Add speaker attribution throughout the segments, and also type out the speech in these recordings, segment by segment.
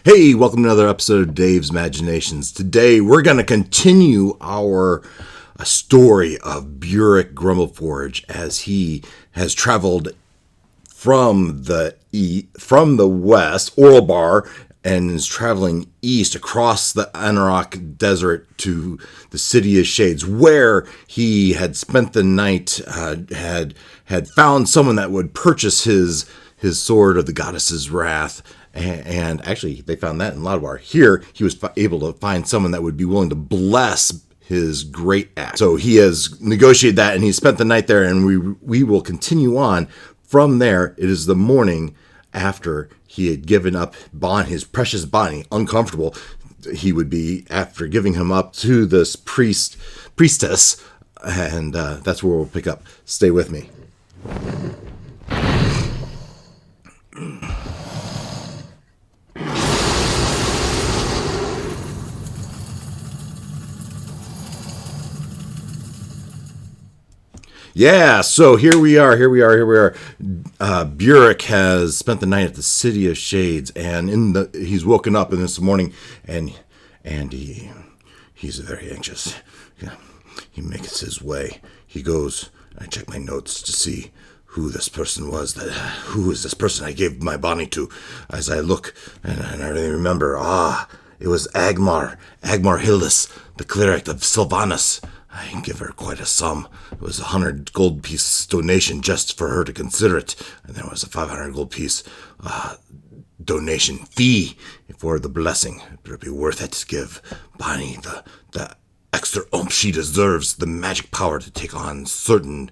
Speaker 1: Hey, welcome to another episode of Dave's Imaginations. Today we're going to continue our story of Burrek Grumbleforge as he has traveled from the west, Orlebar, and is traveling east across the Anauroch Desert to the City of Shades, where he had spent the night, had found someone that would purchase his sword of the goddess's wrath. And actually, they found that in Loudwar. Here, he was able to find someone that would be willing to bless his great act. So he has negotiated that, and he spent the night there, and we will continue on. From there, it is the morning after he had given up his precious body, uncomfortable. He would be, after giving him up to this priestess, and that's where we'll pick up. Stay with me. Yeah, so here we are. Burrek has spent the night at the City of Shades, and he's woken up in this morning, and he's very anxious. Yeah, he makes his way. He goes. I check my notes to see who this person was. Who is this person I gave my body to? As I look, and I really remember. It was Agmar Hillis, the cleric of Sylvanas. I give her quite a sum. It was 100 gold piece donation just for her to consider it. And there was a 500 gold piece donation fee for the blessing. It would be worth it to give Bonnie the extra oomph she deserves, the magic power to take on certain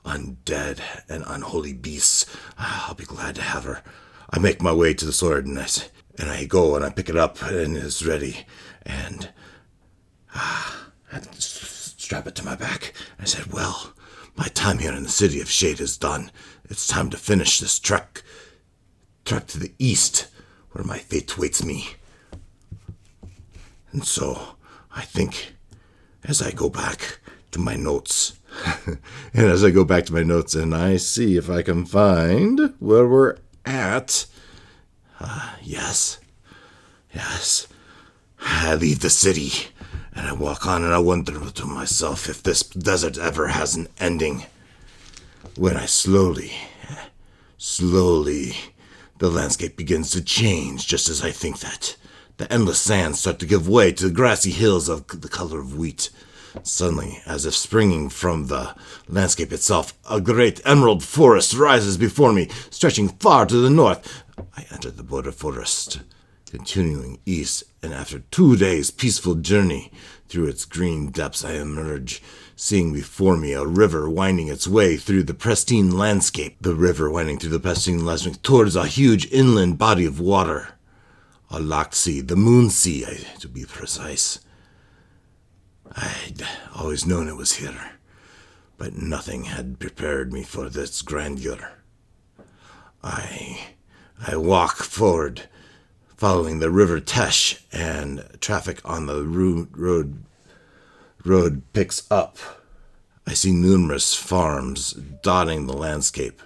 Speaker 1: undead and unholy beasts. I'll be glad to have her. I make my way to the sword, and I go and I pick it up, and it's ready. And I strap it to my back. I said, well, my time here in the City of Shade is done. It's time to finish this trek to the east, where my fate waits me. And so, I think, as I go back to my notes, and I see if I can find where we're at. Yes. I leave the city. And I walk on and I wonder to myself if this desert ever has an ending. When I slowly, the landscape begins to change just as I think that. The endless sands start to give way to the grassy hills of the color of wheat. Suddenly, as if springing from the landscape itself, a great emerald forest rises before me, stretching far to the north. I enter the border forest, continuing east, and after 2 days' peaceful journey through its green depths, I emerge, seeing before me a river winding its way through the pristine landscape. The river winding through the pristine landscape towards a huge inland body of water. A locked sea, the Moon Sea, to be precise. I'd always known it was here, but nothing had prepared me for this grandeur. I walk forward, following the river Tesh, and traffic on the road picks up. I see numerous farms dotting the landscape.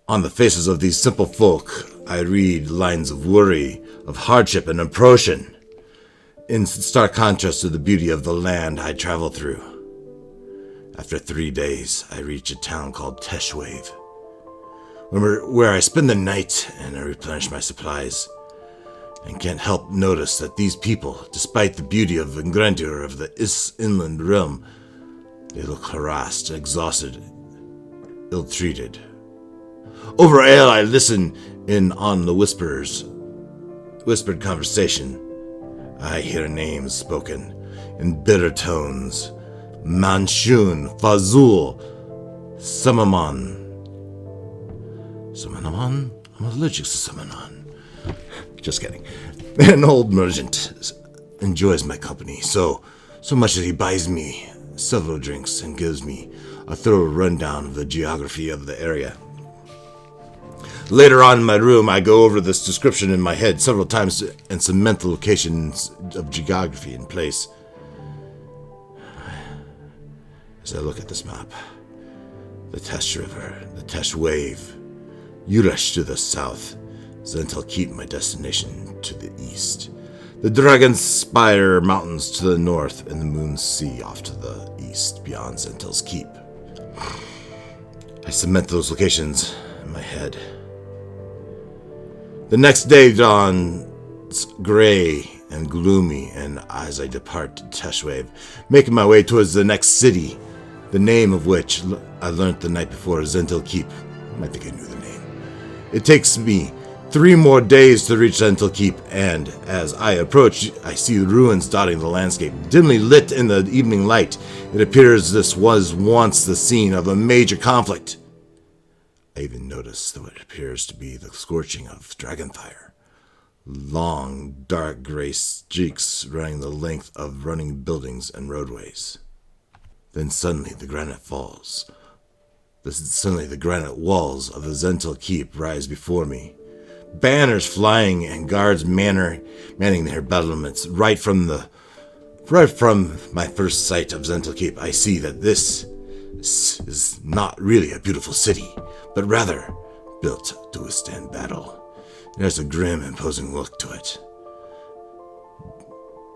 Speaker 1: On the faces of these simple folk, I read lines of worry, of hardship and oppression, in stark contrast to the beauty of the land I travel through. After 3 days, I reach a town called Teshwave, where I spend the night and I replenish my supplies. And can't help notice that these people, despite the beauty and grandeur of the inland realm, they look harassed, exhausted, ill-treated. Over ale, I listen in on the whispered conversation. I hear names spoken in bitter tones. Manshun, Fazul, Samaman. Samaman? I'm allergic to Samaman. Just kidding. An old merchant enjoys my company so much that he buys me several drinks and gives me a thorough rundown of the geography of the area. Later on in my room, I go over this description in my head several times and cement the locations of geography in place. As I look at this map, the Tesh River, the Tesh Wave, Yuresh to the south, Zhentil Keep, my destination to the east. The Dragon Spire Mountains to the north, and the Moon Sea off to the east, beyond Zhentil's Keep. I cement those locations in my head. The next day dawns gray and gloomy, and as I depart to Teshwave, making my way towards the next city, the name of which I learnt the night before, Zhentil Keep. I think I knew the name. It takes me 3 more days to reach Zhentil Keep, and as I approach, I see the ruins dotting the landscape, dimly lit in the evening light. It appears this was once the scene of a major conflict. I even notice what appears to be the scorching of dragonfire. Long, dark gray streaks running the length of running buildings and roadways. Then suddenly the granite falls. Suddenly the granite walls of the Zhentil Keep rise before me. Banners flying and guards manning their battlements. Right from my first sight of Zhentil Keep, I see that this is not really a beautiful city, but rather built to withstand battle. There's a grim, imposing look to it.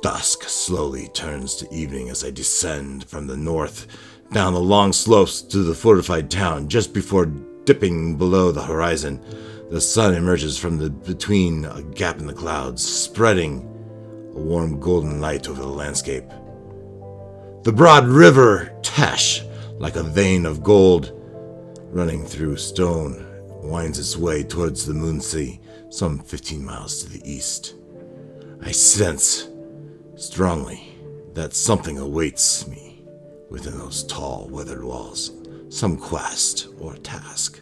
Speaker 1: Dusk slowly turns to evening as I descend from the north down the long slopes to the fortified town. Just before dipping below the horizon, the sun emerges from between a gap in the clouds, spreading a warm golden light over the landscape. The broad river Tesh, like a vein of gold running through stone, winds its way towards the Moon Sea, some 15 miles to the east. I sense strongly that something awaits me within those tall, weathered walls, some quest or task.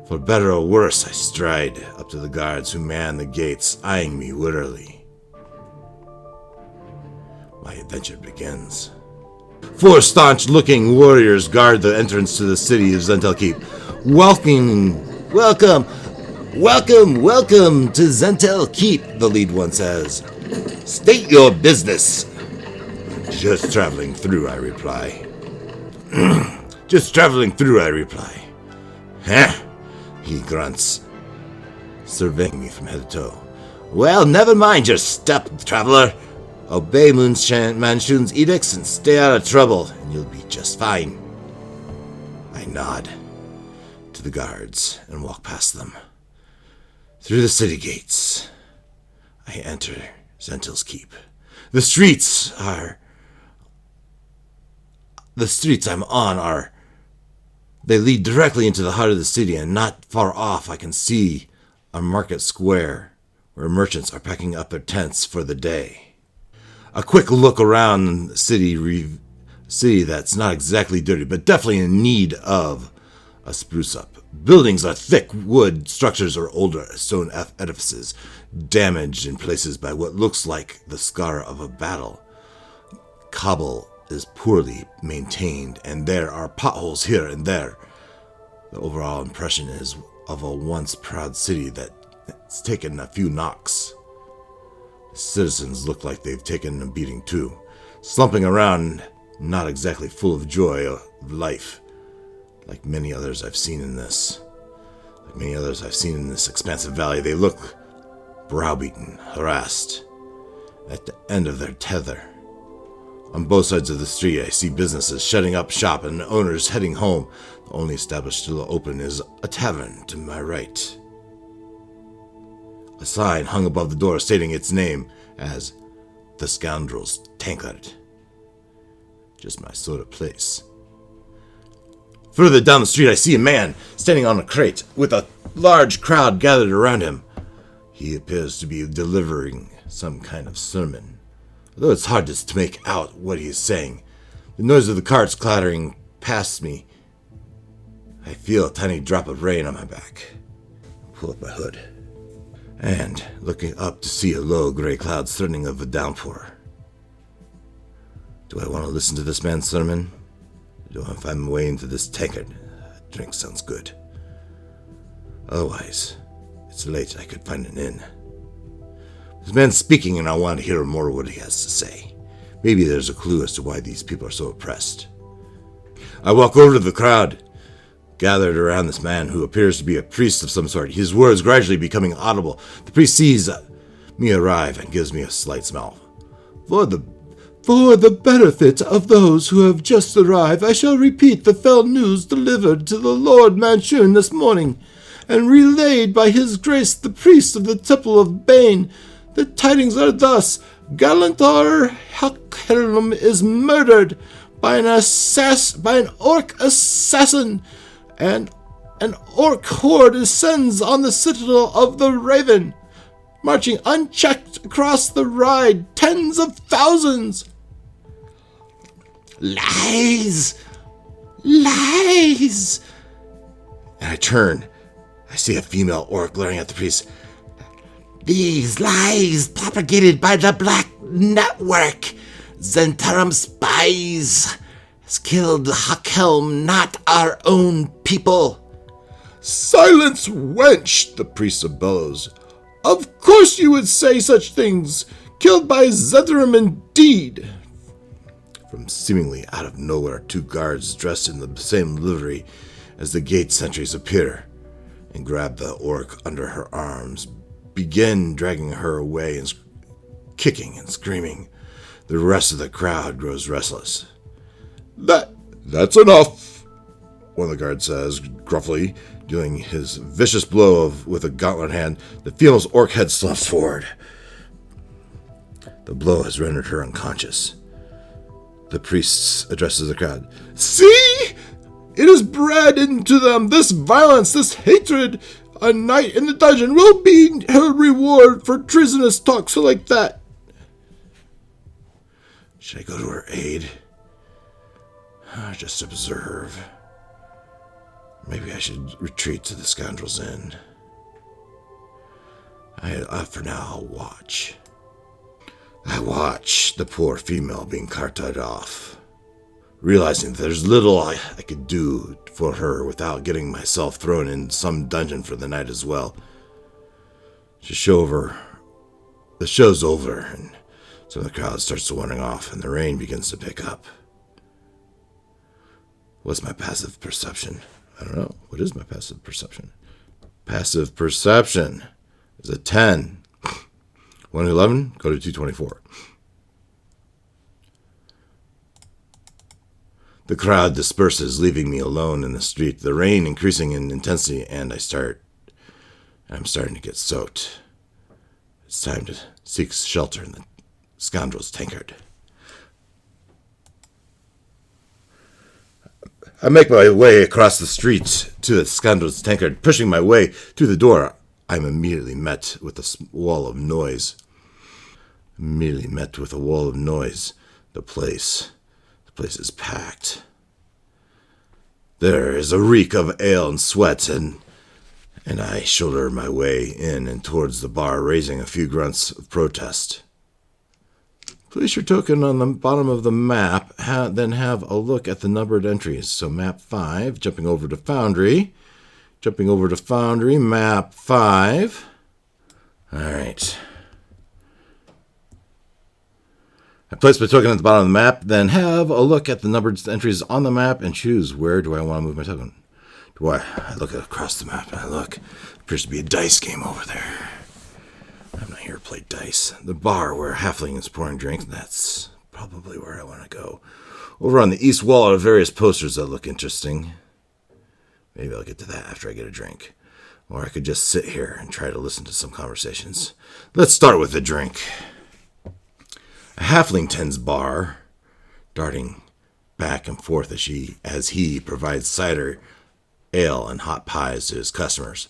Speaker 1: For better or worse, I stride up to the guards who man the gates, eyeing me warily. My adventure begins. 4 staunch-looking warriors guard the entrance to the city of Zhentil Keep. Welcome to Zhentil Keep, the lead one says. State your business. Just traveling through, I reply. Huh? He grunts, surveying me from head to toe. Well, never mind your step, traveler. Obey Manshun's edicts and stay out of trouble, and you'll be just fine. I nod to the guards and walk past them. Through the city gates, I enter Zhentil's Keep. The streets I'm on they lead directly into the heart of the city, and not far off I can see a market square where merchants are packing up their tents for the day. A quick look around the city that's not exactly dirty, but definitely in need of a spruce up. Buildings are thick wood structures or older stone edifices, damaged in places by what looks like the scar of a battle. Cobble is poorly maintained, and there are potholes here and there. The overall impression is of a once proud city that's taken a few knocks. The citizens look like they've taken a beating too, slumping around, not exactly full of joy of life, like many others I've seen in this expansive valley. They look browbeaten, harassed, at the end of their tether. On both sides of the street, I see businesses shutting up shop and owners heading home. The only establishment still open is a tavern to my right. A sign hung above the door stating its name as The Scoundrel's Tankard. Just my sort of place. Further down the street, I see a man standing on a crate with a large crowd gathered around him. He appears to be delivering some kind of sermon, although it's hard to make out what he is saying. The noise of the carts clattering past me, I feel a tiny drop of rain on my back. I pull up my hood, and looking up to see a low gray cloud threatening of a downpour. Do I want to listen to this man's sermon? Or do I find my way into this tankard? A drink sounds good. Otherwise, it's late. I could find an inn. This man's speaking, and I want to hear more of what he has to say. Maybe there's a clue as to why these people are so oppressed. I walk over to the crowd. gathered around this man who appears to be a priest of some sort, his words gradually becoming audible. The priest sees me arrive and gives me a slight smile. For the benefit of those who have just arrived, I shall repeat the fell news delivered to the Lord Manchun this morning, and relayed by his grace the priest of the Temple of Bane. The tidings are thus: Galauntar Hawkhelm is murdered by an orc assassin, and an orc horde descends on the citadel of the Raven, marching unchecked across the ride, tens of thousands. Lies! Lies! And I turn. I see a female orc glaring at the priest. These lies propagated by the Black Network. Zhentarim spies has killed Hawkhelm, not our own people. Silence, wench, the priest bellows. Of course you would say such things. Killed by Zhentarim indeed. From seemingly out of nowhere, 2 guards dressed in the same livery as the gate sentries appear and grab the orc under her arms, begin dragging her away and kicking and screaming. The rest of the crowd grows restless. That's enough, one of the guards says gruffly, dealing his vicious blow with a gauntlet hand. The female's orc head slumps forward. The blow has rendered her unconscious. The priest addresses the crowd. See? It is bred into them, this violence, this hatred. A night in the dungeon will be her reward for treasonous talk like that. Should I go to her aid? Or just observe? Maybe I should retreat to the Scoundrel's Inn. For now, I'll watch. I watch the poor female being carted off, realizing that there's little I could do for her without getting myself thrown in some dungeon for the night as well. The show's over, and so the crowd starts to wandering off, and the rain begins to pick up. What's my passive perception? I don't know. What is my passive perception? Passive perception is a 10. 1 to 11, go to 224. The crowd disperses, leaving me alone in the street, the rain increasing in intensity, and I'm starting to get soaked. It's time to seek shelter in the scoundrel's Tankard. I make my way across the street to the scoundrel's Tankard. Pushing my way through the door, I'm immediately met with a wall of noise. The place is packed. There is a reek of ale and sweat, and I shoulder my way in and towards the bar, raising a few grunts of protest. Place your token on the bottom of the map, then have a look at the numbered entries. So map 5, jumping over to Foundry, map 5. All right. I place my token at the bottom of the map, then have a look at the numbered entries on the map and choose where do I want to move my token. I look across the map and I look. There appears to be a dice game over there. I'm not here to play dice. The bar where a halfling is pouring drinks, that's probably where I want to go. Over on the east wall are various posters that look interesting. Maybe I'll get to that after I get a drink. Or I could just sit here and try to listen to some conversations. Let's start with a drink. A halfling tends bar, darting back and forth as he provides cider, ale, and hot pies to his customers.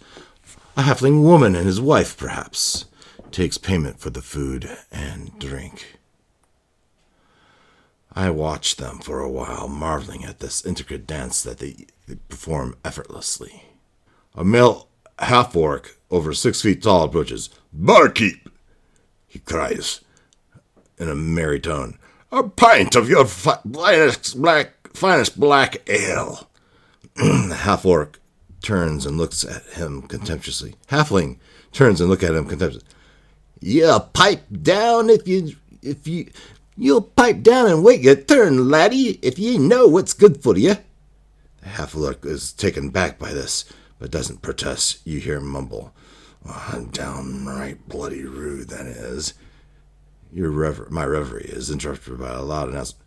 Speaker 1: A halfling woman and his wife, perhaps, takes payment for the food and drink. I watch them for a while, marveling at this intricate dance that they perform effortlessly. A male half-orc, over 6 feet tall, approaches. "Barkeep!" he cries in a merry tone. "A pint of your finest black ale." The half-orc turns and looks at him contemptuously. Halfling turns and looks at him contemptuously. "You'll pipe down you'll pipe down and wait your turn, laddie, if ye know what's good for you." The half-orc is taken back by this, but doesn't protest. You hear him mumble. Oh, downright bloody rude, that is. My reverie is interrupted by a loud announcement.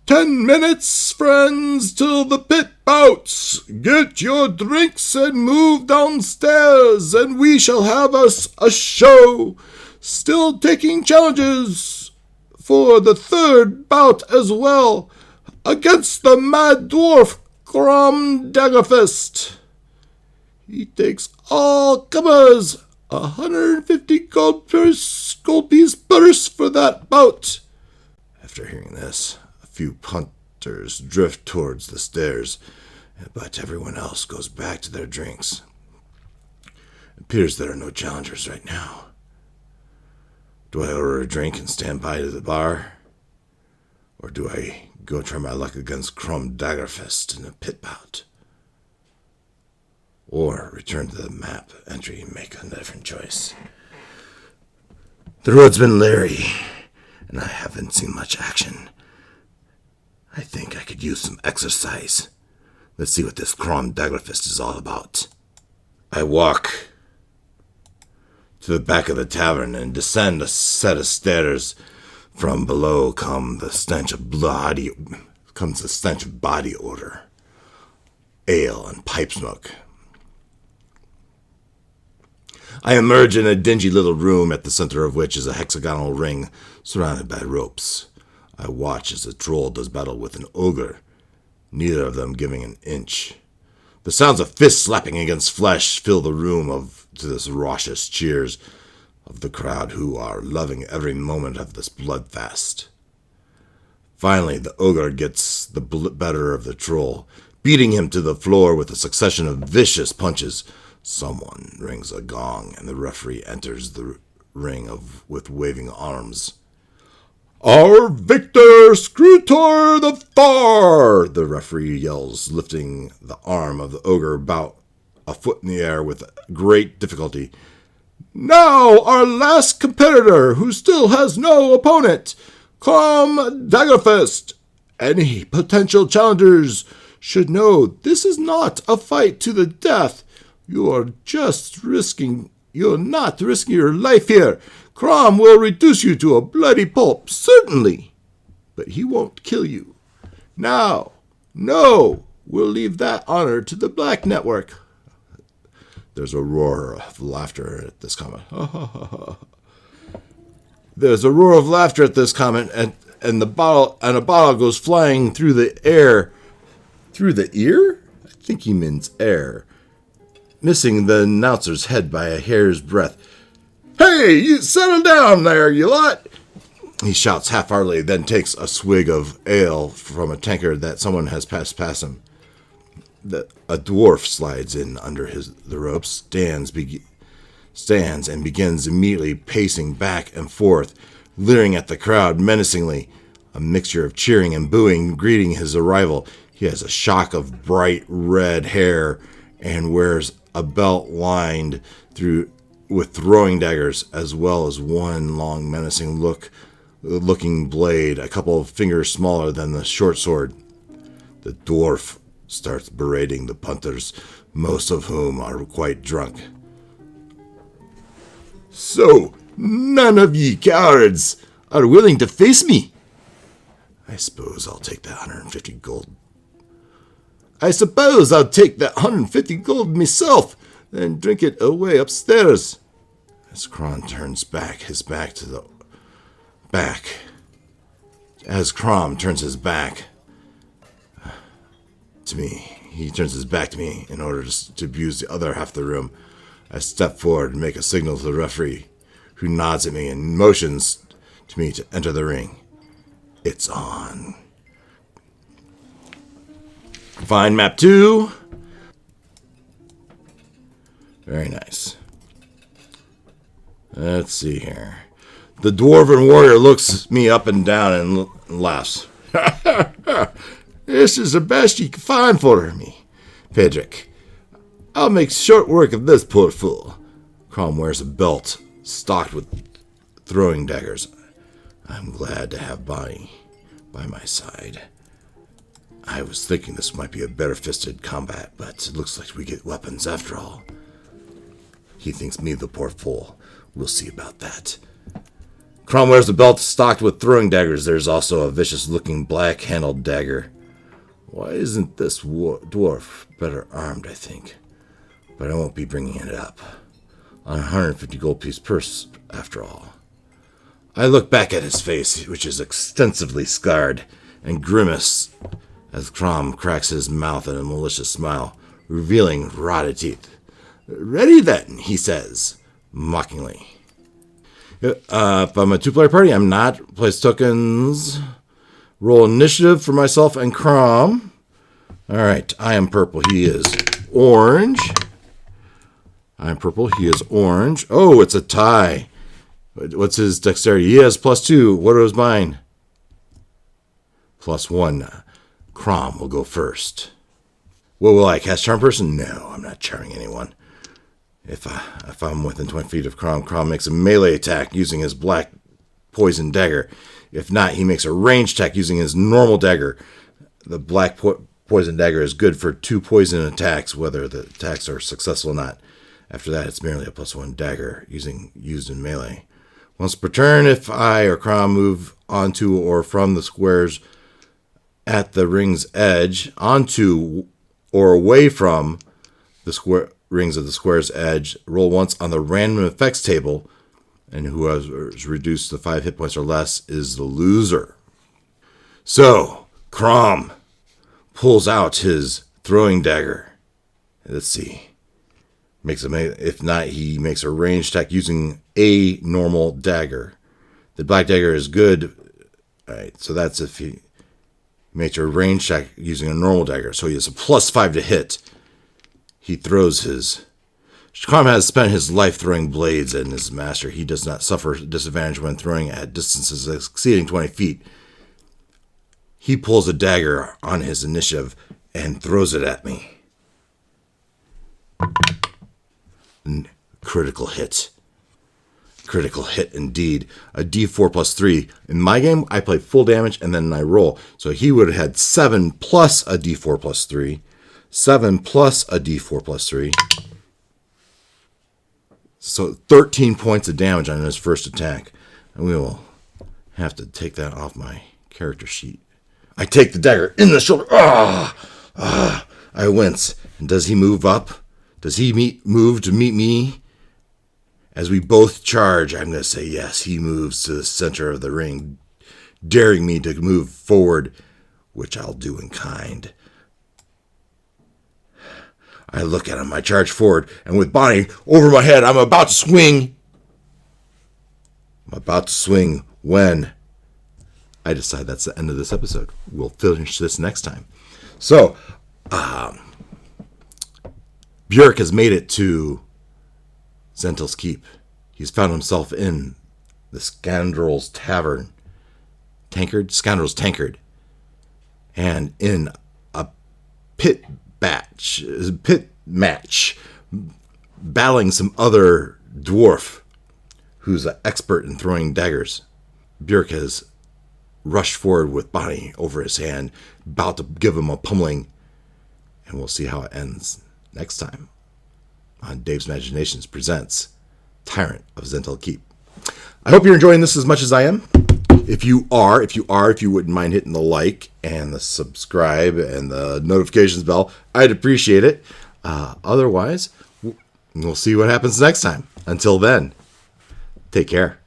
Speaker 1: 10 minutes, friends, till the pit bouts. Get your drinks and move downstairs, and we shall have us a show. Still taking challenges for the third bout as well, against the mad dwarf Kromm Daggerfist. He takes all comers, 150 gold piece purse for that bout. After hearing this, a few punters drift towards the stairs, but everyone else goes back to their drinks. It appears there are no challengers right now. Do I order a drink and stand by to the bar? Or do I go try my luck against Kromm Daggerfist in a pit bout? Or return to the map entry and make a different choice? The road's been leery, and I haven't seen much action. I think I could use some exercise. Let's see what this Kromm Daggerfist is all about. I walk to the back of the tavern and descend a set of stairs. From below comes the stench of body odor, ale, and pipe smoke. I emerge in a dingy little room at the center of which is a hexagonal ring surrounded by ropes. I watch as a troll does battle with an ogre, neither of them giving an inch. The sounds of fists slapping against flesh fill the room to this raucous cheers of the crowd who are loving every moment of this bloodfast. Finally, the ogre gets the better of the troll, beating him to the floor with a succession of vicious punches. Someone rings a gong, and the referee enters the ring with waving arms. Our victor, Scrutor the Far, the referee yells, lifting the arm of the ogre about a foot in the air with great difficulty. Now our last competitor, who still has no opponent, Kromm Daggerfist. Any potential challengers should know this is not a fight to the death. You're not risking your life here. Kromm will reduce you to a bloody pulp, certainly, but he won't kill you. Now, no, we'll leave that honor to the Black Network. There's a roar of laughter at this comment. There's a roar of laughter at this comment, and a bottle goes flying through the air. Through the ear? I think he means air. Missing the announcer's head by a hair's breadth. Hey, you settle down there, you lot! He shouts half-heartedly, then takes a swig of ale from a tankard that someone has passed past him. A dwarf slides in under the ropes, stands and begins immediately pacing back and forth, leering at the crowd menacingly, a mixture of cheering and booing greeting his arrival. He has a shock of bright red hair and wears a belt lined with throwing daggers, as well as one long menacing looking blade, a couple of fingers smaller than the short sword. The dwarf starts berating the punters, most of whom are quite drunk. So, none of ye cowards are willing to face me? I suppose I'll take that 150 gold. Myself, then drink it away upstairs. As Kromm turns his back to me, he turns his back to me in order to abuse the other half of the room. I step forward and make a signal to the referee, who nods at me and motions to me to enter the ring. It's on. Find map 2. Very nice. Let's see here. The dwarven warrior looks me up and down and laughs. This is the best you can find for me, Pedrick. I'll make short work of this poor fool. Kromm wears a belt stocked with throwing daggers. I'm glad to have Bonnie by my side. I was thinking this might be a better-fisted combat, but it looks like we get weapons after all. He thinks me the poor fool. We'll see about that. Kromm wears a belt stocked with throwing daggers. There's also a vicious-looking black-handled dagger. Why isn't this dwarf better armed, I think? But I won't be bringing it up. On a 150 gold piece purse, after all. I look back at his face, which is extensively scarred, and grimace as Kromm cracks his mouth in a malicious smile, revealing rotted teeth. Ready then, he says, mockingly. If I'm a two-player party, I'm not. Place tokens. Roll initiative for myself and Kromm. All right, I am purple. He is orange. I'm purple. He is orange. Oh, it's a tie. What's his dexterity? He has +2. What was mine? +1. Kromm will go first. What will I cast? Charm person? No, I'm not charming anyone. If I'm within 20 feet of Kromm makes a melee attack using his black poison dagger. If not, he makes a ranged attack using his normal dagger. The black poison dagger is good for 2 poison attacks, whether the attacks are successful or not. After that, it's merely a +1 dagger used in melee. Once per turn, if I or Kromm move onto or from the squares at the ring's edge, onto or away from the rings of the square's edge, roll once on the random effects table, and whoever is reduced to 5 hit points or less is the loser. So, Kromm pulls out his throwing dagger. Let's see. If not, he makes a ranged attack using a normal dagger. The black dagger is good. All right, so that's if he makes a ranged attack using a normal dagger. So he has a +5 to hit. He throws his... Kromm has spent his life throwing blades and his master. He does not suffer disadvantage when throwing at distances exceeding 20 feet. He pulls a dagger on his initiative and throws it at me. Critical hit. Critical hit indeed. A d4 +3. In my game, I play full damage and then I roll. So he would have had 7 plus a d4 +3. 7 plus a d4 +3. So 13 points of damage on his first attack. And we will have to take that off my character sheet. I take the dagger in the shoulder. I wince. And does he move up? Does he move to meet me? As we both charge, I'm going to say yes. He moves to the center of the ring, daring me to move forward, which I'll do in kind. I look at him. I charge forward, and with Bonnie over my head, I'm about to swing. I'm about to swing when I decide that's the end of this episode. We'll finish this next time. So, Burrek has made it to Zhentil Keep. He's found himself in the Scoundrel's Tavern. Scoundrel's Tankard. And in a pit match, battling some other dwarf who's an expert in throwing daggers. Burrek has rushed forward with Bonnie over his hand, about to give him a pummeling, and we'll see how it ends next time on Dave's Imaginations presents Tyrant of Zhentil Keep. I hope you're enjoying this as much as I am. If you wouldn't mind hitting the like and the subscribe and the notifications bell, I'd appreciate it. Otherwise, we'll see what happens next time. Until then, take care.